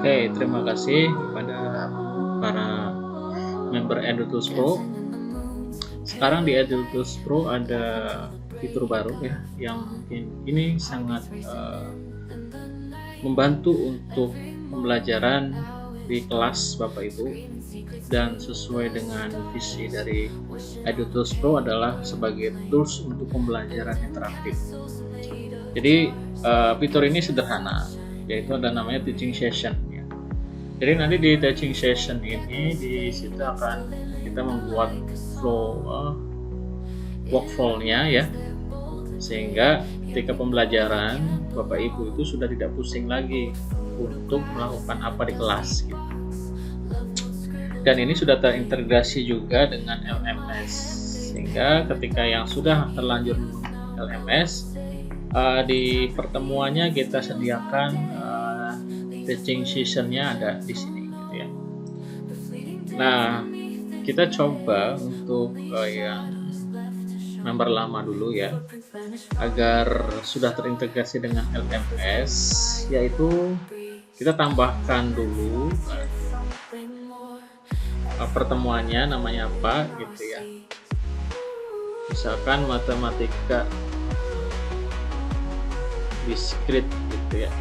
Oke, terima kasih kepada para member EduTools Pro. Sekarang di EduTools Pro ada fitur baru ya, yang mungkin ini sangat membantu untuk pembelajaran di kelas Bapak Ibu, dan sesuai dengan visi dari EduTools Pro adalah sebagai tools untuk pembelajaran interaktif. Jadi fitur ini sederhana, yaitu ada namanya teaching session ya. Jadi nanti di teaching session ini di situ akan kita membuat workflow-nya ya, sehingga ketika pembelajaran Bapak Ibu itu sudah tidak pusing lagi untuk melakukan apa di kelas gitu. Dan ini sudah terintegrasi juga dengan LMS, sehingga ketika yang sudah terlanjur LMS di pertemuannya kita sediakan teaching session-nya ada di sini gitu ya. Nah, kita coba untuk yang member lama dulu ya, agar sudah terintegrasi dengan LMS, yaitu kita tambahkan dulu pertemuannya namanya apa gitu ya. Misalkan matematika diskrit gitu ya.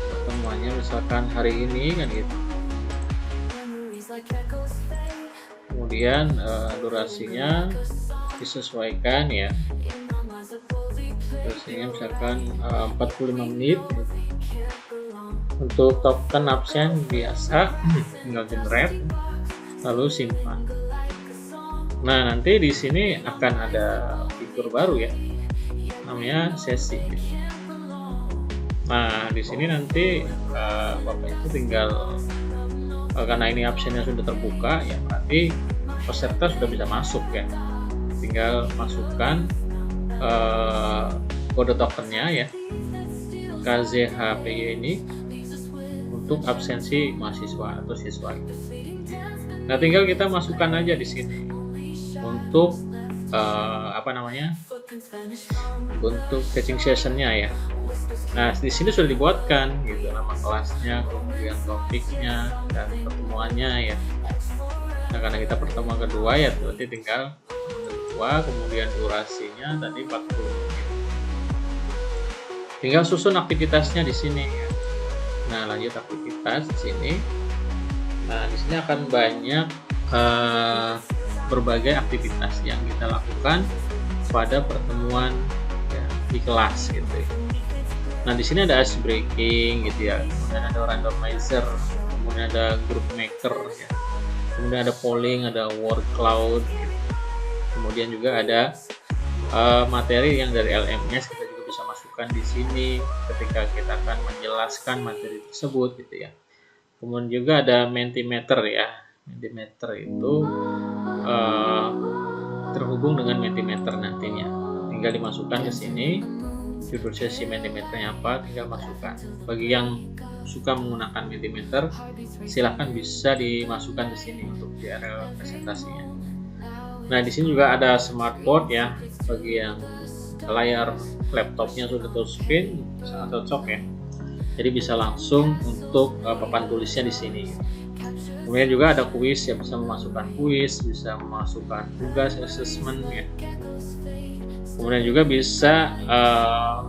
Pertemuannya misalkan hari ini kan gitu. Kemudian durasinya disesuaikan ya. Durasinya misalkan 45 menit. Untuk token absen biasa tinggal generate lalu simpan. Nah, nanti di sini akan ada fitur baru ya, namanya sesi. Nah, di sini nanti Bapak itu tinggal karena ini absennya sudah terbuka ya, berarti peserta sudah bisa masuk ya. Tinggal masukkan kode tokennya ya, KZHPY ini untuk absensi mahasiswa atau siswa. Nah, tinggal kita masukkan aja di sini untuk untuk teaching sessionnya ya. Nah, di sini sudah dibuatkan gitu nama kelasnya, kemudian topiknya dan pertemuannya ya. Nah, karena kita pertemuan kedua ya, berarti tinggal kedua, kemudian durasinya tadi 40 menit. Tinggal susun aktivitasnya di sini ya. Nah, lanjut aktivitas di sini. Nah, di sini akan banyak berbagai aktivitas yang kita lakukan pada pertemuan ya, di kelas gitu ya. Nah, di sini ada ice breaking gitu ya, kemudian ada randomizer, kemudian ada group maker ya, kemudian ada polling, ada word cloud gitu. Kemudian juga ada materi yang dari LMS kita juga bisa masukkan di sini ketika kita akan menjelaskan materi tersebut gitu ya. Kemudian juga ada Mentimeter ya. Mentimeter itu terhubung dengan Mentimeter nantinya. Tinggal dimasukkan ke sini. Judul sesi Mentimeternya apa, tinggal masukkan. Bagi yang suka menggunakan Mentimeter, silahkan bisa dimasukkan di sini untuk di area presentasinya. Nah, di sini juga ada smartboard ya, bagi yang layar laptopnya sudah touchscreen sangat cocok ya. Jadi bisa langsung untuk papan tulisnya di sini. Kemudian juga ada kuis ya, bisa memasukkan kuis, bisa memasukkan tugas assessment ya. Kemudian juga bisa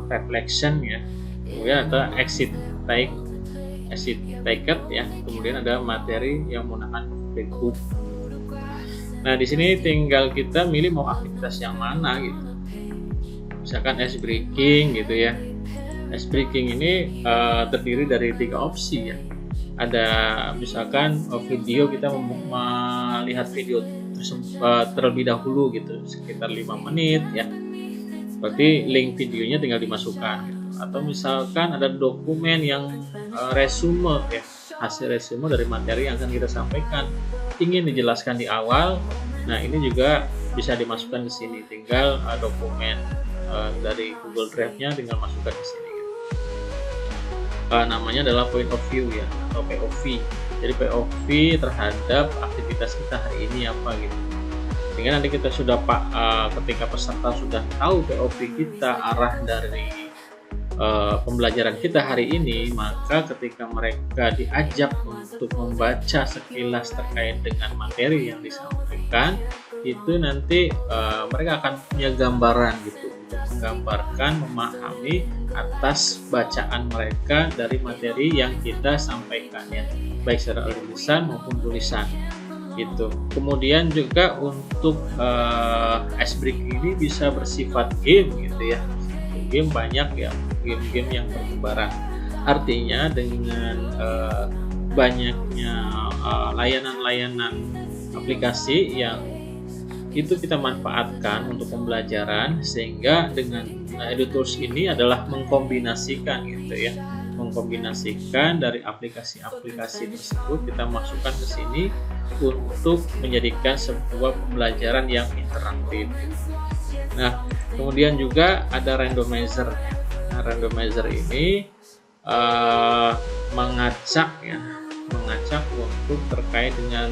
reflection ya. Kemudian ada exit ticket ya. Kemudian ada materi yang menggunakan flipbook. Nah, di sini tinggal kita milih mau aktivitas yang mana gitu. Misalkan ice breaking gitu ya. Ice breaking ini terdiri dari 3 opsi ya. Ada misalkan video, kita melihat video terlebih dahulu gitu, sekitar 5 menit ya. Berarti link videonya tinggal dimasukkan gitu. Atau misalkan ada dokumen yang resume ya, hasil resume dari materi yang akan kita sampaikan, ingin dijelaskan di awal. Nah, ini juga bisa dimasukkan di sini. Tinggal dokumen dari Google Drive-nya tinggal masukkan di sini. Namanya adalah point of view ya, atau POV. Jadi POV terhadap aktivitas kita hari ini apa gitu. Sehingga nanti kita sudah ketika peserta sudah tahu POV kita, arah dari pembelajaran kita hari ini, maka ketika mereka diajak untuk membaca sekilas terkait dengan materi yang disampaikan, itu nanti mereka akan punya gambaran gitu, menggambarkan, memahami atas bacaan mereka dari materi yang kita sampaikan ya, baik secara tulisan maupun tulisan gitu. Kemudian juga untuk ice breaking ini bisa bersifat game gitu ya. Game banyak ya, game-game yang bertebaran. Artinya dengan banyaknya layanan-layanan aplikasi yang itu kita manfaatkan untuk pembelajaran, sehingga dengan EduTools ini adalah mengkombinasikan gitu ya, mengkombinasikan dari aplikasi-aplikasi tersebut kita masukkan ke sini untuk menjadikan sebuah pembelajaran yang interaktif. Nah, kemudian juga ada randomizer. Nah, randomizer ini mengacak untuk terkait dengan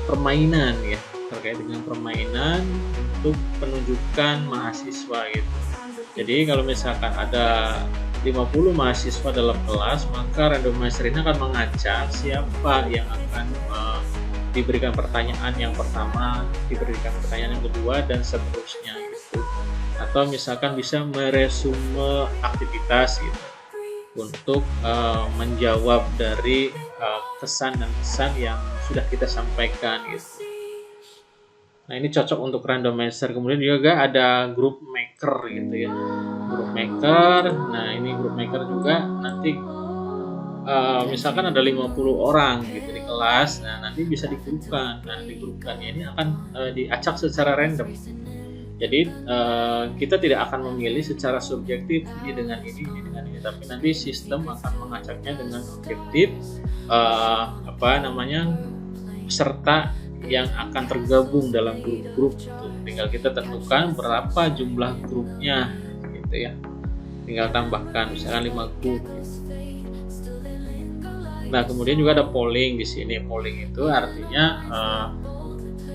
permainan ya, terkait dengan permainan untuk penunjukan mahasiswa gitu. Jadi kalau misalkan ada 50 mahasiswa dalam kelas, maka randomizer ini akan mengacak siapa yang akan diberikan pertanyaan yang pertama, diberikan pertanyaan yang kedua, dan seterusnya gitu. Atau misalkan bisa meresume aktivitas gitu untuk menjawab dari kesan dan pesan yang sudah kita sampaikan gitu. Nah, ini cocok untuk randomizer. Kemudian juga ada group maker gitu ya, group maker. Nah, ini group maker juga nanti misalkan ada 50 orang gitu di kelas, nah nanti bisa digrupkan. Nah, digrupkannya ini akan diacak secara random. Jadi kita tidak akan memilih secara subjektif ini dengan ini dengan ini, tapi nanti sistem akan mengacaknya dengan objektif peserta yang akan tergabung dalam grup-grup itu. Tinggal kita tentukan berapa jumlah grupnya gitu ya. Tinggal tambahkan misalkan 5 grup gitu. Nah, kemudian juga ada polling di sini. Polling itu artinya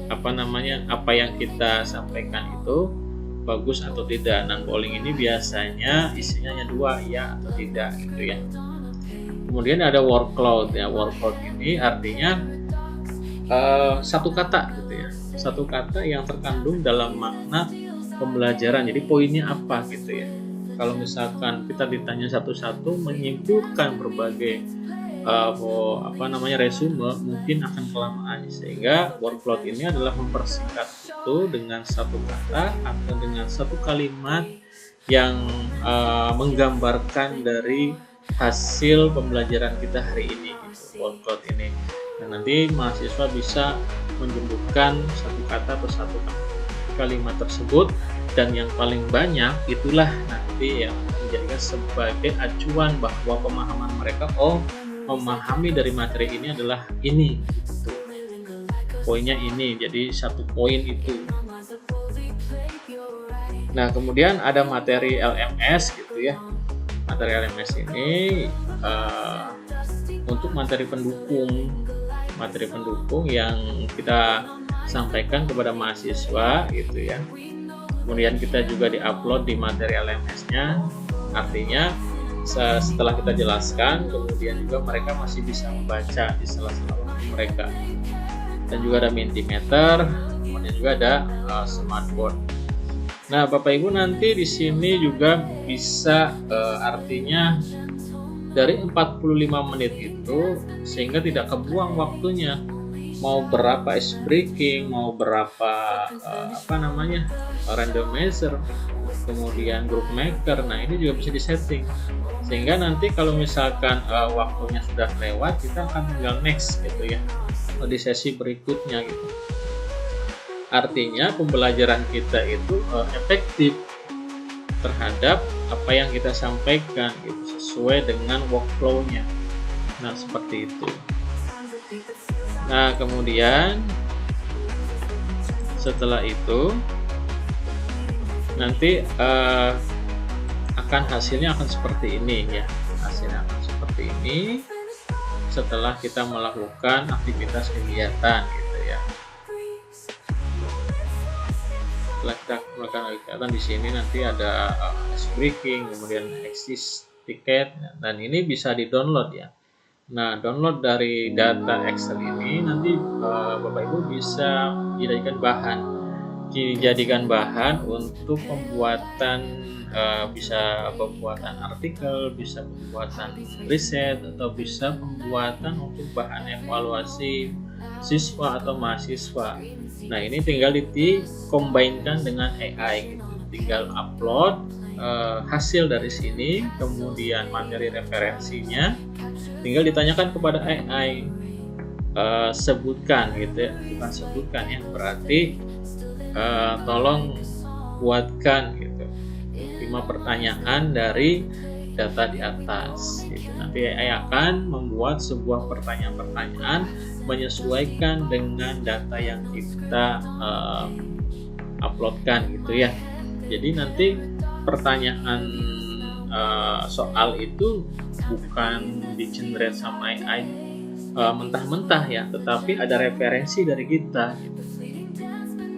apa yang kita sampaikan itu bagus atau tidak. Nah, polling ini biasanya isinya hanya 2, ya atau tidak gitu ya. Kemudian ada word cloud ya. Word cloud ini artinya satu kata gitu ya. Satu kata yang terkandung dalam makna pembelajaran. Jadi poinnya apa gitu ya. Kalau misalkan kita ditanya satu-satu menyimpulkan berbagai resume, mungkin akan kelamaan, sehingga word cloud ini adalah mempersingkat itu dengan satu kata atau dengan satu kalimat yang menggambarkan dari hasil pembelajaran kita hari ini gitu, word cloud ini. Nah, nanti mahasiswa bisa menyebutkan satu kata atau satu kalimat tersebut, dan yang paling banyak itulah nanti yang menjadikan sebagai acuan bahwa pemahaman mereka memahami dari materi ini adalah ini gitu. Poinnya ini, jadi 1 poin itu. Nah, kemudian ada materi LMS gitu ya. Materi LMS ini untuk materi pendukung yang kita sampaikan kepada mahasiswa gitu ya. Kemudian kita juga diupload di materi LMS-nya. Artinya setelah kita jelaskan, kemudian juga mereka masih bisa membaca di sela-sela waktu mereka. Dan juga ada Mentimeter, kemudian juga ada smartboard. Nah, Bapak Ibu nanti di sini juga bisa artinya dari 45 menit itu sehingga tidak kebuang waktunya. Mau berapa ice breaking, mau berapa randomizer, kemudian group maker. Nah, ini juga bisa disetting sehingga nanti kalau misalkan waktunya sudah lewat, kita akan tinggal next gitu ya di sesi berikutnya gitu. Artinya pembelajaran kita itu efektif terhadap apa yang kita sampaikan gitu, sesuai dengan workflow-nya. Nah, seperti itu. Nah, kemudian setelah itu nanti hasilnya akan seperti ini ya. Hasilnya akan seperti ini setelah kita melakukan aktivitas kegiatan gitu ya. Setelah kita melakukan kegiatan di sini nanti ada ice breaking, kemudian exit ticket, dan ini bisa di-download ya. Nah, download dari data Excel ini nanti Bapak Ibu bisa dijadikan bahan untuk pembuatan bisa pembuatan artikel, bisa pembuatan riset, atau bisa pembuatan untuk bahan evaluasi siswa atau mahasiswa. Nah, ini tinggal dikombinkan dengan AI gitu. Tinggal upload hasil dari sini, kemudian materi referensinya, tinggal ditanyakan kepada AI, sebutkan gitu ya, bukan sebutkan ya, berarti tolong buatkan gitu 5 pertanyaan dari data di atas gitu. Nanti AI akan membuat sebuah pertanyaan-pertanyaan menyesuaikan dengan data yang kita uploadkan gitu ya. Jadi nanti pertanyaan soal itu bukan di-generate sama AI mentah-mentah ya, tetapi ada referensi dari kita gitu.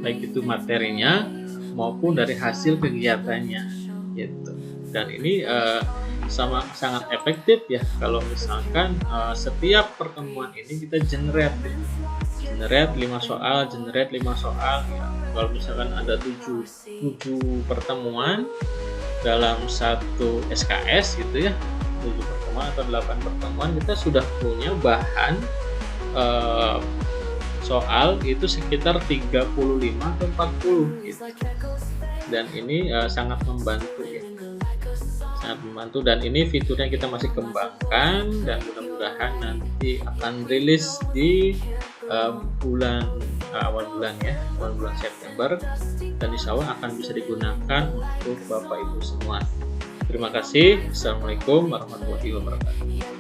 Baik itu materinya maupun dari hasil kegiatannya gitu. Dan ini sangat efektif ya kalau misalkan setiap pertemuan ini kita generate 5 soal ya. Kalau misalkan ada 7 pertemuan dalam satu SKS gitu ya, 7 pertemuan atau 8 pertemuan, kita sudah punya bahan soal itu sekitar 35 atau 40 gitu. Dan ini sangat membantu ya, sangat membantu. Dan ini fiturnya kita masih kembangkan dan mudah-mudahan nanti akan rilis di awal bulan September, dan insya Allah akan bisa digunakan untuk Bapak Ibu semua. Terima kasih. Assalamualaikum warahmatullahi wabarakatuh.